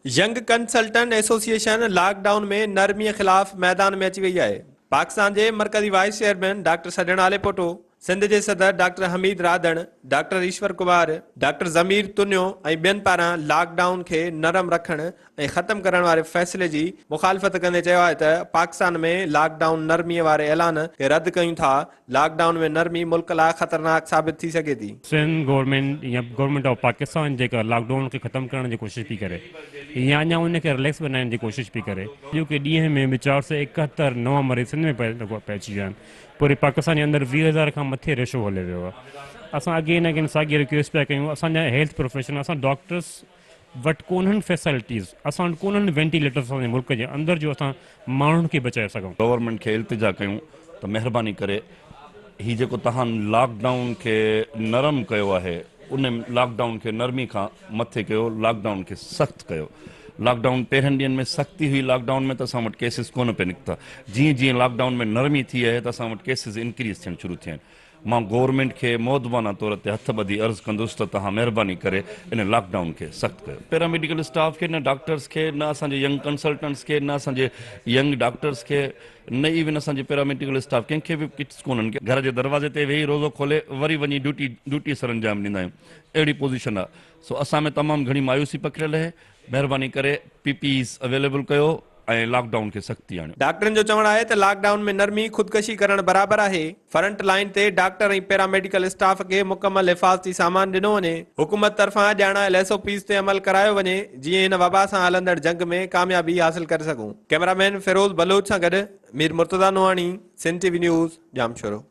Young consultant association lockdown में नरमी खिलाफ मैदान में अची वही है। पाकिस्तान के मरकजी वाइस चेयरमैन डॉक्टर सजण आलेपोटो, सिंध के सदर डॉक्टर हमीद रादड़, डॉक्टर ईश्वर कुमार, डॉक्टर ज़मीर तुन्यो ऐं ॿियनि पारां लॉकडाउन के नरम रखण ऐं ख़त्म करण वारे फ़ैसिले जी मुखालफ़त कंदे चयो आहे त पाकिस्तान में लॉकडाउन नरमीअ वारे ऐलान खे रद्द कयूं था। लॉकडाउन में नरमी मुल्क लाइ ख़तरनाक साबित थी सघे थी। सिंध गवर्नमेंट या गवर्नमेंट ऑफ पाकिस्तान जेका लॉकडाउन के ख़त्म करण जी कोशिश पई करे या अञा उनखे रिलैक्स बनाइण जी कोशिश पई करे, जो कि ॾींहं में बि 471 नवां मरीज़ सिंध में पइजी विया आहिनि। पूरे पाकिस्तान जे अंदरि 20,000 खां मथे रेशो हले वियो आहे। असां अगेन अगेन साॻी रिक्वेस्ट पिया कयूं, असांजा हेल्थ प्रोफेशनल, असां डॉक्टर्स वटि कोन्हनि फैसिलिटीज़, असां वटि कोन्हनि वेंटिलेटर्स असांजे मुल्क जे अंदरि जो असां माण्हुनि खे बचाए सघूं। गवर्नमेंट खे इल्तिजा कयूं त महिरबानी करे ही जेको तव्हां लॉकडाउन खे नरम कयो आहे, उन लॉकडाउन खे नरमी खां मथे कयो, लॉकडाउन खे सख़्तु कयो। लॉकडाउन पहिरनि ॾींहंनि में सख़्ती हुई, लॉकडाउन में त असां वटि केसिस कोन पिया निकिता। जीअं जीअं लॉकडाउन में नरमी थी आहे त असां वटि केसिस इंक्रीज़ थियणु शुरू थिया आहिनि। मां गवर्नमेंट खे मौदबाना तौर ते हथ ॿधी अर्ज़ु कंदुसि त तव्हां महिरबानी करे इन लॉकडाउन खे सख़्तु कयो। पैरामेडिकल स्टाफ खे, न डॉक्टर्स खे, न असांजे यंग कंसल्टेंट्स खे, न असांजे यंग डॉक्टर्स खे, न इवन असांजे पैरामेडिकल स्टाफ कंहिंखे बि किट्स कोन्हनि। घर जे दरवाज़े ते वेही रोज़ो खोले वरी वञी ड्यूटी सरंजाम ॾींदा आहियूं, अहिड़ी पोज़ीशन आहे। सो असां में तमामु घणी मायूसी पकिड़ियल आहे। महिरबानी करे PPEs अवेलेबल कयो ऐं लॉकडाउन खे सख़्ती आणियो। डॉक्टरनि जो चवणु आहे त लॉकडाउन में नरमी खुदकशी करण बराबरि आहे। फ्रंट लाइन ते डॉक्टर ऐं पैरामेडिकल स्टाफ खे मुकमल हिफ़ाज़ती सामान ॾिनो वञे। हुकूमत तरफ़ां ॼाणायल SOPs ते अमल करायो वञे, जीअं हिन वबा सां हलंदड़ जंग में कामयाबी हासिल करे सघूं। कैमरामैन फिरोज़ बलोच सां गॾु मीर मुर्तज़ा नोहाणी, सिंध TV न्यूज़, जामशोरो।